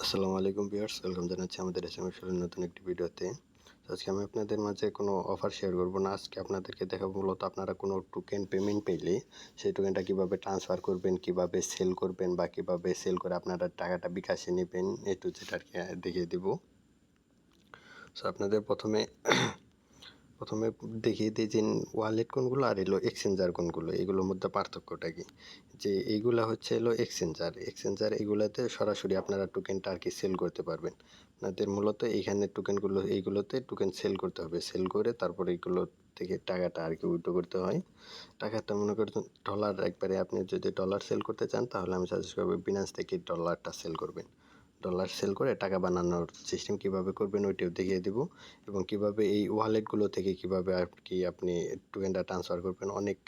আসসালামু আলাইকুম viewers, welcome জানাচ্ছি আমাদের এসএমএস নতুন একটি ভিডিওতে। তো আজকে আমি আপনাদের মাঝে কোনো অফার শেয়ার করব না। আজকে আপনাদেরকে দেখাবো মূলত আপনারা কোনো টোকেন পেমেন্ট পেলে সেই টোকেনটা কীভাবে ট্রান্সফার করবেন, কীভাবে সেল করবেন বা কীভাবে সেল করে আপনারা টাকাটা বিকাশে নেবেন, এ টু জেড আর কি দেখিয়ে দিব। সো আপনাদের প্রথমে দেখিয়ে দিই যে ওয়ালেট কোনগুলো আর এলো এক্সচেঞ্জার কোনগুলো, এগুলোর মধ্যে পার্থক্যটা কি। যে এইগুলা হচ্ছে এলো এক্সচেঞ্জার এগুলাতে সরাসরি আপনারা টোকেনটা আর কি সেল করতে পারবেন। আপনাদের মূলত এইখানে টোকেনগুলো এইগুলোতে টোকেন সেল করতে হবে, সেল করে তারপরে এইগুলো থেকে টাকাটা আর কি উইথড্র করতে হয়। টাকাটা মনে করুন ডলার, একবারে আপনি যদি ডলার সেল করতে চান তাহলে আমি সাজেস্ট করবো বিনান্স থেকে ডলারটা সেল করবেন। ডলার সেল করে টাকা বানানোর সিস্টেম কীভাবে করবেন ওইটাও দেখিয়ে দিব, এবং কীভাবে এই ওয়ালেটগুলো থেকে কীভাবে আর কি আপনি টোকেনটা ট্রান্সফার করবেন। অনেক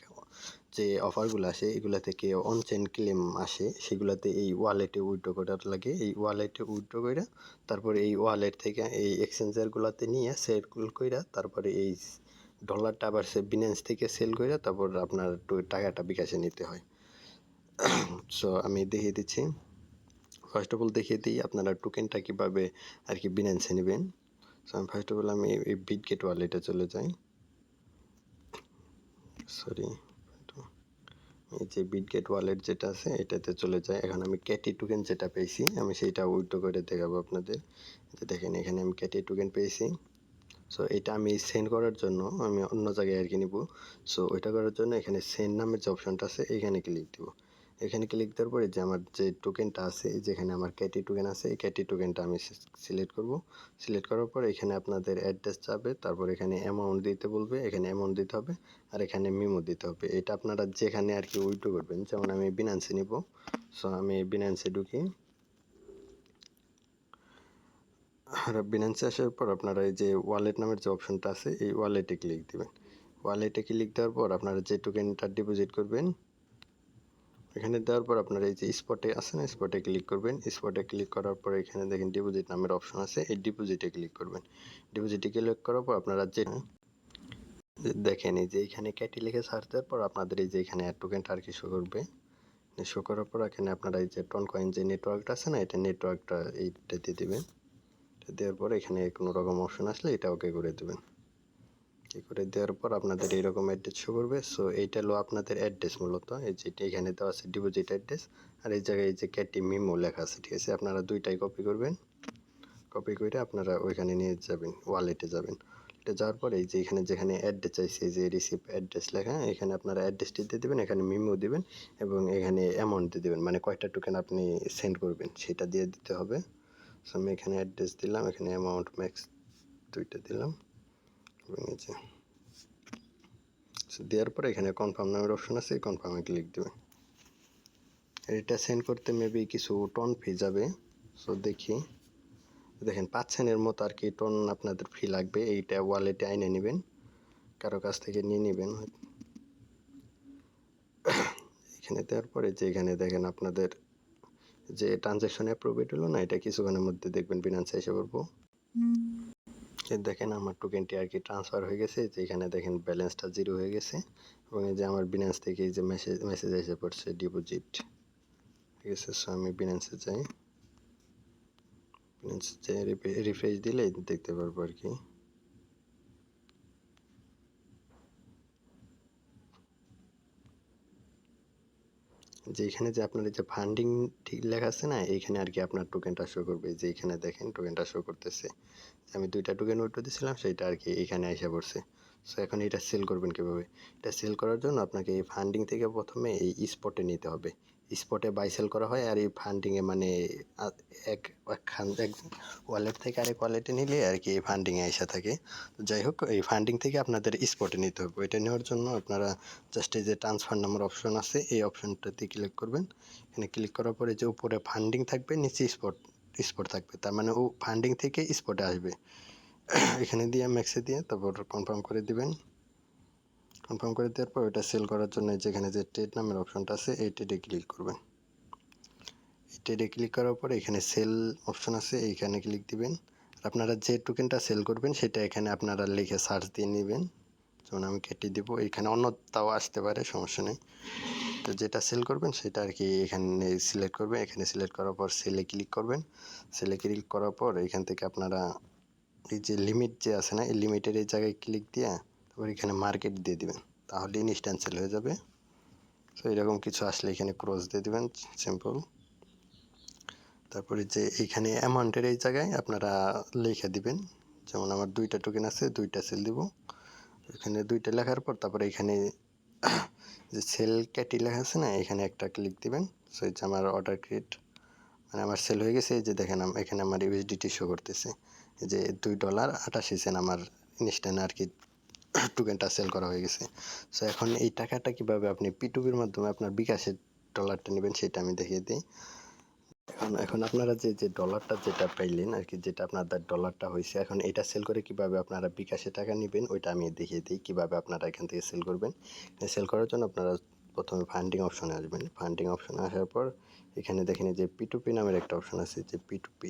যে অফারগুলো আসে এগুলো থেকে অনচেন ক্লেম আসে, সেগুলোতে এই ওয়ালেটে উইথড্র করার লাগে। এই ওয়ালেটে উইথড্র করে তারপরে এই ওয়ালেট থেকে এই এক্সচেঞ্জারগুলোতে নিয়ে সেল কইরা তারপরে এই ডলারটা আবার সে বিনান্স থেকে সেল করে তারপর আপনার টাকাটা বিকাশে নিতে হয়। সো আমি দেখিয়ে দিচ্ছি। ফার্স্ট অফ অল দেখিয়ে দিই আপনারা টোকেনটা কীভাবে আর কি বিনান্সে নেবেন। সো আমি ফার্স্ট অফ অল আমি এই বিটগেট ওয়ালেটে চলে যাই। সরি, এই যে বিটগেট ওয়ালেট যেটা আছে এটাতে চলে যায়। এখন আমি ক্যাটি টোকেন যেটা পেয়েছি আমি সেইটা উইথড্র করে দেখাবো আপনাদের। যে দেখেন এখানে আমি ক্যাটি টোকেন পেয়েছি। সো এটা আমি সেন্ড করার জন্য আমি অন্য জায়গায় আর কি নিব। সো ওইটা করার জন্য এখানে সেন্ড নামের যে অপশনটা আছে এখানে ক্লিক দিব। এখানে ক্লিক দেওয়ার পরে যে আমার যে টোকেনটা আছে, যেখানে আমার ক্যাটি টোকেন আছে এই ক্যাটি টোকেনটা আমি সিলেক্ট করব। সিলেক্ট করার পর এখানে আপনাদের অ্যাড্রেস যাবে, তারপর এখানে অ্যামাউন্ট দিতে বলবে, এখানে অ্যামাউন্ট দিতে হবে, আর এখানে মেমো দিতে হবে। এটা আপনারা যেখানে আর কি উইথড্র করবেন, যেমন আমি বিনান্সে নিব। সো আমি বিনান্সে ঢুকি। আর বিনান্সে আসার পর আপনারা এই যে ওয়ালেট নামের যে অপশনটা আছে এই ওয়ালেটে ক্লিক দিবেন। ওয়ালেটে ক্লিক দেওয়ার পর আপনারা যে টোকেনটা ডিপোজিট করবেন এখানে দেওয়ার পর আপনারা এই যে স্পটে আছে না, স্পটে ক্লিক করবেন। স্পটে ক্লিক করার পর এখানে দেখেন ডিপোজিট নামের অপশন আছে, এই ডিপোজিটে ক্লিক করবেন। ডিপোজিটে ক্লিক করার পর আপনারা যে দেখেন এই যে এখানে ক্যাটি লিখে সার্চ দেওয়ার পর আপনাদের এই যে এখানে টোকেনটা আর কি শো করবে। শো করার পর এখানে আপনারা এই যে টন কয়েন যে নেটওয়ার্কটা আছে না, এটা নেটওয়ার্কটা এইটা দিয়ে দিবেন। দেওয়ার পর এখানে কোনো রকম অপশন আসলে এটা ওকে করে দেবেন। কি করে দেওয়ার পর আপনাদের এইরকম অ্যাড্রেস শো করবে। সো এইটা হলো আপনাদের অ্যাড্রেস মূলত, এই যেটা এখানে দেওয়া আছে ডিপোজিট অ্যাড্রেস, আর এই জায়গায় এই যে ক্যাটি মিমো লেখা আছে, ঠিক আছে। আপনারা দুইটাই কপি করবেন। কপি করে আপনারা ওইখানে নিয়ে যাবেন, ওয়ালেটে যাবেন। এটা যাওয়ার পরে এই যে এখানে যেখানে অ্যাড্রেস চাইছে এই যে রিসিভ অ্যাড্রেস লেখা, এখানে আপনারা অ্যাড্রেসটি দিয়ে দেবেন, এখানে মিমো দিবেন এবং এখানে অ্যামাউন্ট দিয়ে দেবেন, মানে কয়টা টোকেন আপনি সেন্ড করবেন সেটা দিয়ে দিতে হবে। সো আমি এখানে অ্যাড্রেস দিলাম, এখানে অ্যামাউন্ট ম্যাক্স 2টা দিলাম এবং এই যে দেওয়ার পরে এখানে কনফার্ম নামের অপশন আছে, এই কনফার্মে ক্লিক দেবেন। এটা সেন্ড করতে মেবি কিছু টন ফি যাবে। সো দেখি, দেখেন 5 সেন্টের মতো আর কি টন আপনাদের ফি লাগবে। এইটা ওয়ালেটে আইনে নেবেন, কারো কাছ থেকে নিয়ে নেবেন। এখানে দেওয়ার পরে যে এখানে দেখেন আপনাদের যে ট্রানজ্যাকশন অ্যাপ্রুভেড হলো না, এটা কিছুক্ষণের মধ্যে দেখবেন বিনান্সে এসে পড়বো। দেখেন আমার টোকেনটি আর কি ট্রান্সফার হয়ে গেছে, যে এখানে দেখেন ব্যালেন্সটা 0 হয়ে গেছে এবং এই যে আমার বিনান্স থেকে এই যে মেসেজ এসে পড়ছে ডিপোজিট, ঠিক আছে। সো আমি বিনান্সে যাই, বিনান্সে যাই রিফ্রেশ দিলে দেখতে পারবো আর কি। যে এখানে যে আপনার যে ফান্ডিং ঠিক লেখা আছে না, এইখানে আর কি আপনার টোকেনটা শো করবে। যে এখানে দেখেন টোকেনটা শো করতেছে, আমি 2টা টোকেন উইথড্র দিয়েছিলাম সেইটা আর কি এখানে এসে পড়ছে। সো এখন এটা সেল করবেন কীভাবে। এটা সেল করার জন্য আপনাকে এই ফান্ডিং থেকে প্রথমে এই স্পটে নিতে হবে। স্পটে বাই সেল করা হয়, আর এই ফান্ডিংয়ে মানে এক ওয়ালেট থেকে আরেক ওয়ালেটে নিলে আর কি এই ফান্ডিংয়ে এসে থাকে। যাই হোক, এই ফান্ডিং থেকে আপনাদের স্পটে নিতে হবে। ওইটা নেওয়ার জন্য আপনারা জাস্ট এই যে ট্রান্সফার নাম্বার অপশন আছে এই অপশনটাতে ক্লিক করবেন। এখানে ক্লিক করার পরে যে উপরে ফান্ডিং থাকবে, নিচে স্পট থাকবে, তার মানে ও ফান্ডিং থেকে স্পটে আসবে। এখানে দিয়ে ম্যাক্সে দিয়ে তারপর কনফার্ম করে দিবেন। কনফার্ম করে দেওয়ার পর ওটা সেল করার জন্য যেখানে যে ট্রেড নামের অপশনটা আছে এই ট্রেডে ক্লিক করবেন। এই ট্রেডে ক্লিক করার পরে এখানে সেল অপশন আছে, এইখানে ক্লিক দিবেন। আপনারা যে টোকেনটা সেল করবেন সেটা এখানে আপনারা লিখে সার্চ দিয়ে নেবেন। যেমন আমি কেটে দিব, এখানে অন্যটাও আসতে পারে, সমস্যা নেই। তো যেটা সেল করবেন সেটা আর কি এখানে সিলেক্ট করবেন। এখানে সিলেক্ট করার পর সেলে ক্লিক করবেন। সেলে ক্লিক করার পর এখান থেকে আপনারা এই যে লিমিট যে আছে না, এই লিমিটের এই জায়গায় ক্লিক দিয়ে তারপর এখানে মার্কেট দিয়ে দিবেন, তাহলে ইনস্ট্যান্ট সেল হয়ে যাবে। তো এরকম কিছু আসলে এখানে ক্রস দিয়ে দিবেন, সিম্পল। তারপরে যে এইখানে অ্যামাউন্টের এই জায়গায় আপনারা লিখে দিবেন, যেমন আমার 2টা টোকেন আছে, 2টা সেল দিব। এখানে 2টা লেখার পর তারপরে এখানে যে সেল ক্যাটি লেখা আছে না, এখানে একটা ক্লিক দিবেন। সো এই যে আমার অর্ডার ক্রিয়েট মানে আমার সেল হয়ে গেছে। এই যে দেখেন এখানে আমার ইউএসডিটি শো করতেছে, এই যে $2.88 আমার ইনস্ট্যান্ট আর কি টোকেনটা সেল করা হয়ে গেছে। সো এখন এই টাকাটা কিভাবে আপনি P2P মাধ্যমে আপনার বিকাশের ডলারটা নেবেন সেটা আমি দেখিয়ে দিই। এখন আপনারা যে ডলারটা যেটা পাইলেন আর কি, যেটা আপনাদের ডলারটা হয়েছে, এখন এটা সেল করে কিভাবে আপনারা বিকাশে টাকা নেবেন ওইটা আমি দেখিয়ে দিই কিভাবে আপনারা এখান থেকে সেল করবেন। সেল করার জন্য আপনারা প্রথমে ফান্ডিং অপশনে আসবেন। ফান্ডিং অপশনে আসার পর এখানে দেখেন যে P2P নামের একটা অপশন আছে, যে P2P,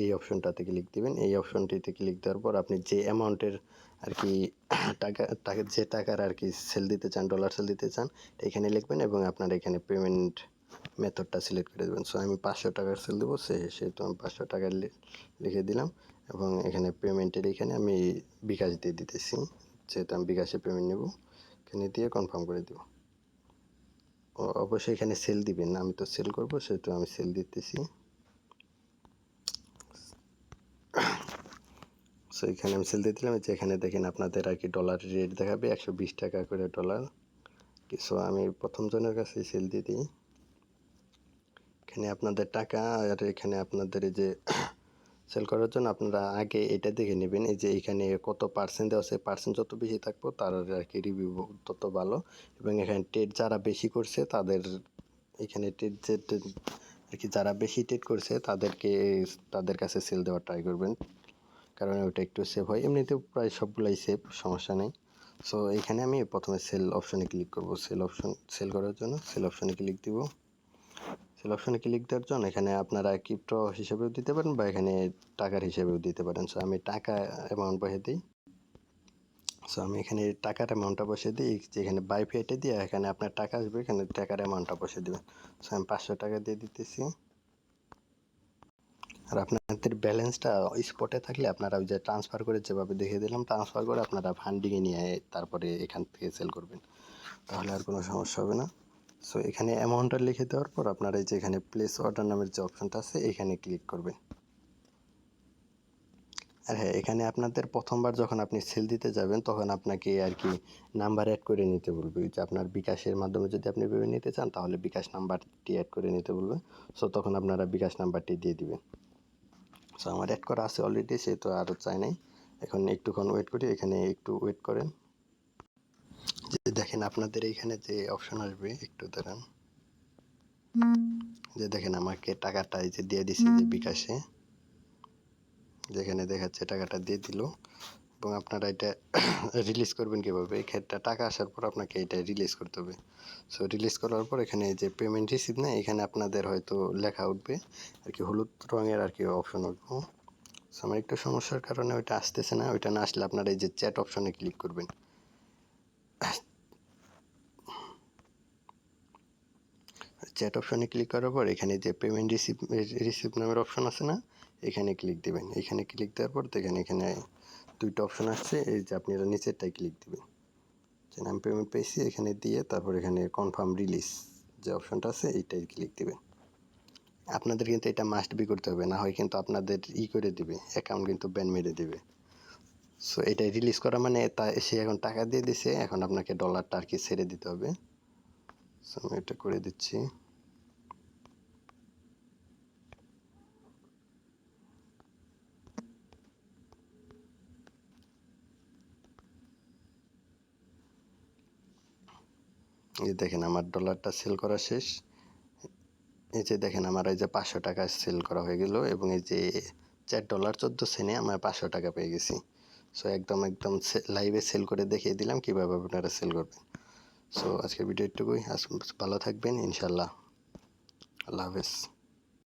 এই অপশনটাতে ক্লিক দিবেন। এই অপশনটিতে ক্লিক দেওয়ার পর আপনি যে অ্যামাউন্টের আর কি টাকা যে টাকার আর কি সেল দিতে চান, ডলার সেল দিতে চান, এখানে লিখবেন এবং আপনার এখানে পেমেন্ট মেথডটা সিলেক্ট করে দেবেন। সো আমি 500 টাকার সেল দেবো, সেহেতু আমি 500 টাকা লিখে দিলাম এবং এখানে পেমেন্টের এখানে আমি বিকাশ দিয়ে দিতেছি, যেহেতু আমি বিকাশে পেমেন্ট নেব। এখানে দিয়ে কনফার্ম করে দেব। অবশ্যই এখানে সেল দিবেন না, আমি তো সেল করবো সেহেতু আমি সেল দিতেছি। সো এখানে আমি সেল দিয়ে দিলাম। যে এখানে দেখেন আপনাদের আর কি ডলার রেট দেখাবে 120 টাকা করে ডলার। সো আমি প্রথম জনের কাছে সেল দিয়ে দিই। এখানে আপনাদের টাকা আর এখানে আপনাদের এই যে সেল করার জন্য আপনারা আগে এটা দেখে নেবেন, এই যে এখানে কত পার্সেন্ট দেওয়া আছে, পার্সেন্ট যত বেশি থাকবো তার আর কি রিভিউ তত ভালো। এবং এখানে ট্রেড যারা বেশি করছে তাদের এখানে ট্রেড যে আর কি যারা বেশি ট্রেড করছে তাদের কাছে সেল দেওয়ার ট্রাই করবেন, কারণ ওটা একটু সেভ হয়। এমনিতেও প্রায় সবগুলাই সেভ, সমস্যা নেই। সো এখানে আমি প্রথমে সেল অপশনে ক্লিক করব। সেল করার জন্য সেল অপশনে ক্লিক দিব। সেল অপশনে ক্লিক দেওয়ার জন্য এখানে আপনারা ক্রিপ্টো হিসেবেও দিতে পারেন বা এখানে টাকার হিসেবেও দিতে পারেন। সো আমি টাকা অ্যামাউন্ট বসিয়ে দিই। সো আমি এখানে টাকার অ্যামাউন্টটা বসিয়ে দিই, যেখানে বাই ফিয়াটে দিয়ে এখানে আপনার টাকা আসবে, এখানে টাকার অ্যামাউন্টটা বসিয়ে দেবেন। সো আমি 500 টাকা দিয়ে দিতেছি। আর আপনাদের ব্যালেন্সটা স্পটে থাকলে আপনারা ওই যে ট্রান্সফার করে যেভাবে দেখিয়ে দিলাম, ট্রান্সফার করে আপনারা ফান্ডিংয়ে নিয়ে তারপরে এখান থেকে সেল করবেন, তাহলে আর কোনো সমস্যা হবে না। সো এখানে অ্যামাউন্টটা লিখে দেওয়ার পর আপনারা এই যে এখানে প্লেস অর্ডার নামের যে অপশনটা আছে এখানে ক্লিক করবেন। আর হ্যাঁ, এখানে আপনাদের প্রথমবার যখন আপনি সেল দিতে যাবেন তখন আপনাকে আর কি নাম্বার অ্যাড করে নিতে বলবে, যে আপনার বিকাশের মাধ্যমে যদি আপনি ভেবে নিতে চান তাহলে বিকাশ নাম্বারটি অ্যাড করে নিতে বলবে। সো তখন আপনারা বিকাশ নাম্বারটি দিয়ে দিবেন। সো আমার অ্যাড করা আছে অলরেডি, সেহেতু আরও চাই নাই। এখন একটুক্ষণ ওয়েট করি, এখানে একটু ওয়েট করেন। যে দেখেন আপনাদের এইখানে যে অপশন আসবে, একটু দাঁড়ান। যে দেখেন আমাকে টাকাটা এই যে দিয়ে দিছে যে বিকাশে, যেখানে দেখাচ্ছে টাকাটা দিয়ে দিল। এবং আপনারা এটা রিলিজ করবেন কীভাবে, এই ক্ষেত্রে টাকা আসার পর আপনাকে এটা রিলিজ করতে হবে। সো রিলিজ করার পর এখানে যে পেমেন্ট রিসিভ নেই, এখানে আপনাদের হয়তো লেখা উঠবে আর কি, হলুদ রঙের আর কি অপশন উঠবো। সো আমার একটু সমস্যার কারণে ওইটা আসতেছে না। ওইটা না আসলে আপনারা এই যে চ্যাট অপশনে ক্লিক করবেন। চ্যাট অপশনে ক্লিক করার পর এখানে যে পেমেন্ট রিসিভ নামের অপশন আছে না, এখানে ক্লিক দিবেন। এখানে ক্লিক দেওয়ার পর দেখেন এখানে 2টা অপশন আসছে, এই যে আপনারা নিচেরটাই ক্লিক দিবেন, যে আমি পেমেন্ট পেয়েছি এখানে দিয়ে তারপর এখানে কনফার্ম রিলিজ যে অপশনটা আছে এইটাই ক্লিক দিবেন। আপনাদের কিন্তু এটা মাস্ট বি করতে হবে, না হয় কিন্তু আপনাদের করে দিবে, অ্যাকাউন্ট কিন্তু ব্যান মেরে দিবে। সো এটা রিলিজ করা মানে সে এখন টাকা দিয়ে দিছে, এখন আপনাকে ডলারটা আর কি ছেড়ে দিতে হবে। সো আমি এটা করে দিচ্ছি। এই দেখেন আমার ডলারটা সেল করা শেষ। এই যে দেখেন আমার এই যে 500 টাকা সেল করা হয়ে গেল এবং এই যে $4.14 আমার 500 টাকা পেয়ে গেছি। সো একদম লাইভে সেল করে দেখিয়ে দিলাম কীভাবে আপনারা সেল করবেন। সো আজকের ভিডিও এটুকুই। ভালো থাকবেন ইনশাল্লাহ। আল্লাহ হাফেজ।